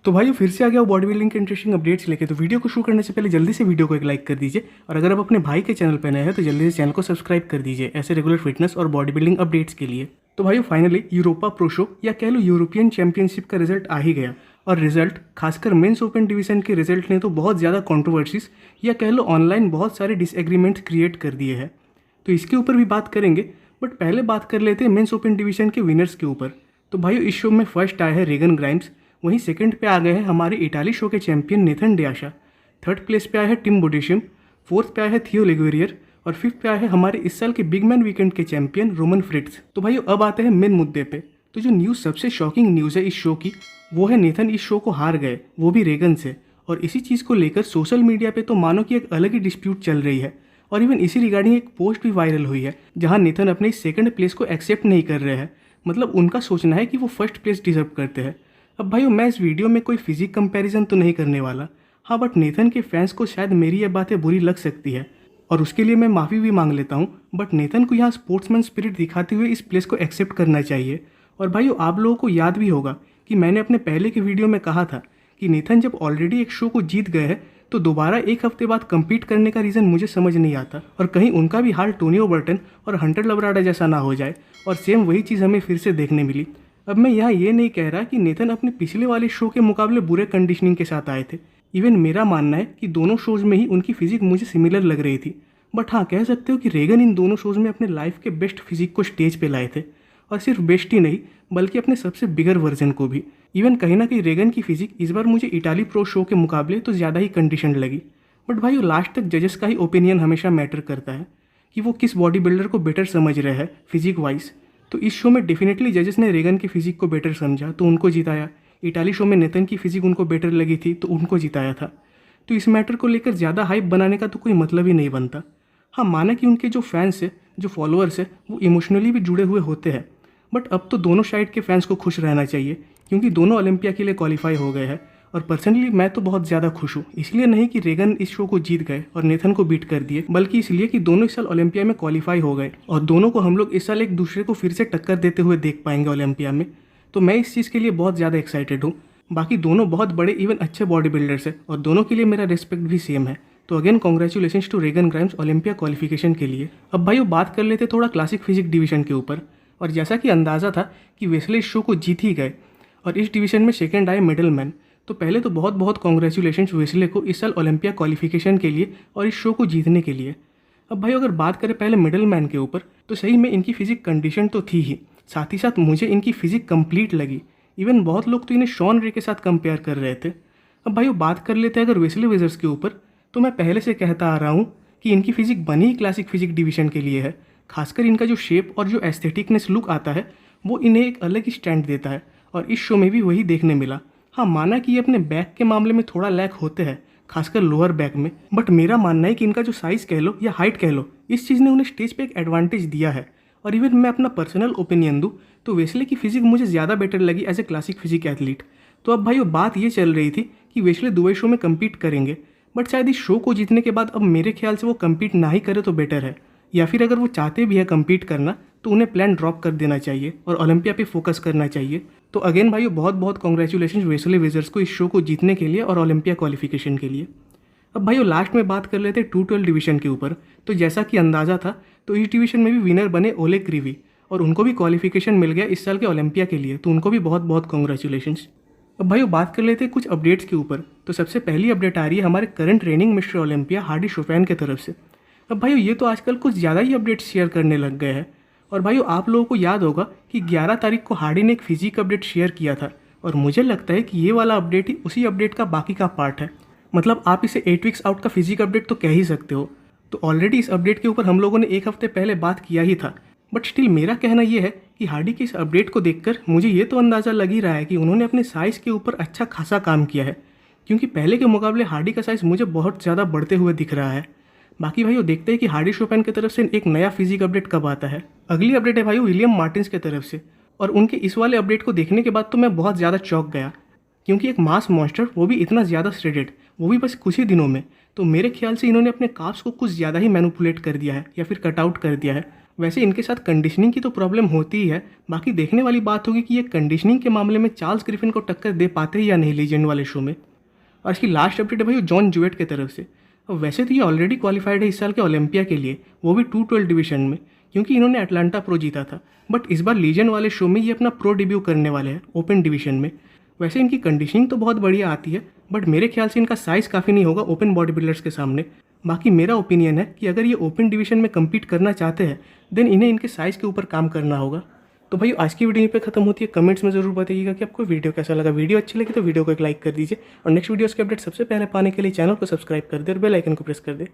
तो भाइयों फिर से आ गया बॉडी बिल्डिंग के इंटरेस्टिंग अपडेट्स लेके। तो वीडियो को शुरू करने से पहले जल्दी से वीडियो को एक लाइक कर दीजिए, और अगर आप अपने भाई के चैनल पर नए हैं तो जल्दी से चैनल को सब्सक्राइब कर दीजिए ऐसे रेगुलर फिटनेस और बॉडी बिल्डिंग अपडेट्स के लिए। तो भाइयों फाइनली यूरोपा प्रो शो या कह लो यूरोपियन चैंपियनशिप का रिजल्ट आ ही गया, और रिजल्ट खासकर मेंस ओपन डिवीजन के रिजल्ट ने तो बहुत ज़्यादा कंट्रोवर्सीज या कह लो ऑनलाइन बहुत सारे डिसएग्रीमेंट्स क्रिएट कर दिए हैं। तो इसके ऊपर भी बात करेंगे, बट पहले बात कर लेते हैं मेंस ओपन डिवीजन के विनर्स के ऊपर। तो भाइयों इस शो में फर्स्ट आए हैं रेगन ग्राइम्स, वहीं सेकंड पे आ गए हैं हमारे इटाली शो के चैंपियन नेथन डियाशा, थर्ड प्लेस पे आए हैं टिम बोडिशियम, फोर्थ पे आए हैं थियो लिगुएरियर, और फिफ्थ पे आए हैं हमारे इस साल के बिग मैन वीकेंड के चैंपियन रोमन फ्रिट्ज। तो भाइयों अब आते हैं मेन मुद्दे पे। तो जो न्यूज़ सबसे शॉकिंग न्यूज़ है इस शो की, वो है नेथन इस शो को हार गए, वो भी रेगन से। और इसी चीज़ को लेकर सोशल मीडिया पे तो मानो कि एक अलग ही डिस्प्यूट चल रही है, और इवन इसी रिगार्डिंग एक पोस्ट भी वायरल हुई है जहां नेथन अपने इस सेकंड प्लेस को एक्सेप्ट नहीं कर रहे हैं। मतलब उनका सोचना है कि वो फर्स्ट प्लेस डिजर्व करते हैं। अब भाइयों मैं इस वीडियो में कोई फिजिक कंपैरिजन तो नहीं करने वाला, हाँ, बट नेथन के फैंस को शायद मेरी ये बातें बुरी लग सकती है और उसके लिए मैं माफ़ी भी मांग लेता हूँ। बट नेथन को यहाँ स्पोर्ट्समैन स्पिरिट दिखाते हुए इस प्लेस को एक्सेप्ट करना चाहिए। और भाइयों आप लोगों को याद भी होगा कि मैंने अपने पहले के वीडियो में कहा था कि नेथन जब ऑलरेडी एक शो को जीत गए हैं तो दोबारा एक हफ्ते बाद कम्पीट करने का रीज़न मुझे समझ नहीं आता, और कहीं उनका भी हाल टोनी ओबर्टन और हंटर लबराडा जैसा ना हो जाए और सेम वही चीज़ हमें फिर से देखने मिली। अब मैं यहाँ ये नहीं कह रहा कि नेथन अपने पिछले वाले शो के मुकाबले बुरे कंडीशनिंग के साथ आए थे। इवन मेरा मानना है कि दोनों शोज़ में ही उनकी फिजिक मुझे सिमिलर लग रही थी। बट हाँ, कह सकते हो कि रेगन इन दोनों शोज़ में अपने लाइफ के बेस्ट फिजिक को स्टेज पे लाए थे, और सिर्फ बेस्ट ही नहीं बल्कि अपने सबसे बिगर वर्जन को भी। इवन कहीं ना कहीं रेगन की फिजिक इस बार मुझे इटाली प्रो शो के मुकाबले तो ज़्यादा ही कंडीशन लगी। बट भाई लास्ट तक जजेस का ही ओपिनियन हमेशा मैटर करता है कि वो किस बॉडी बिल्डर को बेटर समझ रहे हैं फिजिक वाइज। तो इस शो में डेफिनेटली जजेस ने रेगन की फिजिक को बेटर समझा तो उनको जिताया। इटाली शो में नेथन की फिजिक उनको बेटर लगी थी तो उनको जिताया था। तो इस मैटर को लेकर ज़्यादा हाइप बनाने का तो कोई मतलब ही नहीं बनता। हाँ, माना कि उनके जो फैंस है, जो फॉलोअर्स है, वो इमोशनली भी जुड़े हुए होते हैं, बट अब तो दोनों साइड के फैंस को खुश रहना चाहिए क्योंकि दोनों ओलंपिया के लिए क्वालिफाई हो गए हैं। और पर्सनली मैं तो बहुत ज़्यादा खुश हूँ, इसलिए नहीं कि रेगन इस शो को जीत गए और नेथन को बीट कर दिए, बल्कि इसलिए कि दोनों इस साल ओलंपिया में क्वालिफाई हो गए और दोनों को हम लोग इस साल एक दूसरे को फिर से टक्कर देते हुए देख पाएंगे ओलंपिया में। तो मैं इस चीज़ के लिए बहुत ज़्यादा एक्साइटेड हूँ। बाकी दोनों बहुत बड़े इवन अच्छे बॉडी बिल्डर्स हैं और दोनों के लिए मेरा रिस्पेक्ट भी सेम है। तो again congratulation to Regan Grimes Olympia qualification के लिए। अब भाइयों बात कर लेते थोड़ा क्लासिक फिजिक डिवीजन के ऊपर। और जैसा कि अंदाज़ा था कि वेस्ले इस शो को जीत ही गए और इस डिवीजन में सेकंड आए मिडल मैन। तो पहले तो बहुत बहुत कॉन्ग्रेचुलेशन वेस्ले को इस साल ओलंपिया क्वालिफिकेशन के लिए और इस शो को जीतने के लिए। अब भाई अगर बात करें पहले मिडल मैन के ऊपर, तो सही में इनकी फिजिक कंडीशन तो थी ही, साथ ही साथ मुझे इनकी फिजिक कंप्लीट लगी। इवन बहुत लोग तो इन्हें शॉन रे के साथ कंपेयर कर रहे थे। अब भाई बात कर लेते हैं अगर वेस्ले वेजर्स के ऊपर, तो मैं पहले से कहता आ रहा हूँ कि इनकी फिजिक बनी ही क्लासिक फिजिक डिवीजन के लिए है। खासकर इनका जो शेप और जो एस्थेटिकनेस लुक आता है वो इन्हें एक अलग ही स्टैंड देता है, और इस शो में भी वही देखने मिला। हाँ, माना कि ये अपने बैक के मामले में थोड़ा लैक होते हैं, खासकर लोअर बैक में, बट मेरा मानना है कि इनका जो साइज़ कह लो या हाइट कह लो, इस चीज़ ने उन्हें स्टेज पे एक एडवांटेज दिया है। और इवन मैं अपना पर्सनल ओपिनियन दूँ तो वेस्ले की फिजिक मुझे ज़्यादा बेटर लगी as a classic physique athlete. तो अब भाई वो बात ये चल रही थी कि वेस्ले दुबई शो में कम्पीट करेंगे, बट शायद इस शो को जीतने के बाद अब मेरे ख्याल से वो कम्पीट ना ही करे तो बेटर है, या फिर अगर वो चाहते भी है कम्पीट करना तो उन्हें प्लान ड्रॉप कर देना चाहिए और ओलंपिया पे फोकस करना चाहिए। तो अगेन भाई बहुत बहुत कॉन्ग्रेचुलेशन वेस्ले वेजर्स को इस शो को जीतने के लिए और ओलंपिया क्वालिफिकेशन के लिए। अब भाई लास्ट में बात कर लेते हैं 212 डिवीजन के ऊपर। तो जैसा कि अंदाज़ा था तो इस डिवीजन में भी विनर बने ओलेग क्रिवी, और उनको भी क्वालिफिकेशन मिल गया इस साल के ओलंपिया के लिए, तो उनको भी बहुत बहुत कॉन्ग्रेचुलेशंस। अब भाई बात कर लेते हैं कुछ अपडेट्स के ऊपर। तो सबसे पहली अपडेट आ रही है हमारे current reigning Mister Olympia Hadi Choopan की तरफ से। अब भाइयों ये तो आजकल कुछ ज़्यादा ही अपडेट्स शेयर करने लग गए हैं। और भाइयों आप लोगों को याद होगा कि 11 तारीख को हार्डी ने एक फिजिक अपडेट शेयर किया था, और मुझे लगता है कि ये वाला अपडेट ही उसी अपडेट का बाकी का पार्ट है। मतलब आप इसे 8 वीक्स आउट का फिजिक अपडेट तो कह ही सकते हो। तो ऑलरेडी इस अपडेट के ऊपर हम लोगों ने एक हफ्ते पहले बात किया ही था, बट स्टिल मेरा कहना यह है कि हार्डी के इस अपडेट को देखकर मुझे ये तो अंदाज़ा लग ही रहा है कि उन्होंने अपने साइज़ के ऊपर अच्छा खासा काम किया है, क्योंकि पहले के मुकाबले हार्डी का साइज़ मुझे बहुत ज़्यादा बढ़ते हुए दिख रहा है। बाकी भाई देखते हैं कि हार्डी शोफैन की तरफ से एक नया फिजिक अपडेट कब आता है। अगली अपडेट है भाई विलियम मार्टिन्स की तरफ से, और उनके इस वाले अपडेट को देखने के बाद तो मैं बहुत ज़्यादा चौंक गया, क्योंकि एक मास मॉन्स्टर, वो भी इतना ज़्यादा श्रेडेड, वो भी बस कुछ ही दिनों में। तो मेरे ख्याल से इन्होंने अपने काफ्स को कुछ ज़्यादा ही मैनिपुलेट कर दिया है या फिर कटआउट कर दिया है। वैसे इनके साथ कंडीशनिंग की तो प्रॉब्लम होती ही है, बाकी देखने वाली बात होगी कि ये कंडीशनिंग के मामले में चार्ल्स ग्रिफिन को टक्कर दे पाते हैं या नहीं लीजेंड वाले शो में। और इसकी लास्ट अपडेट है भाई जॉन जूएट की तरफ से। और वैसे तो ये ऑलरेडी क्वालिफाइड है इस साल के ओलंपिया के लिए, वो भी 212 डिवीजन में, क्योंकि इन्होंने अटलांटा प्रो जीता था। बट इस बार लीजेंड वाले शो में ये अपना प्रो डेब्यू करने वाले हैं ओपन डिवीजन में। वैसे इनकी कंडीशनिंग तो बहुत बढ़िया आती है, बट मेरे ख्याल से इनका साइज़ काफ़ी नहीं होगा ओपन बॉडी बिल्डर्स के सामने। बाकी मेरा ओपिनियन है कि अगर ये ओपन डिवीजन में कम्पीट करना चाहते हैं देन इन्हें इनके साइज़ के ऊपर काम करना होगा। तो भाई आज की वीडियो यहीं पे खत्म होती है। कमेंट्स में जरूर बताइएगा कि आपको वीडियो कैसा लगा। वीडियो अच्छी लगी तो वीडियो को एक लाइक कर दीजिए और नेक्स्ट वीडियोस के अपडेट सबसे पहले पाने के लिए चैनल को सब्सक्राइब कर दे और बेल आइकन को प्रेस कर दे।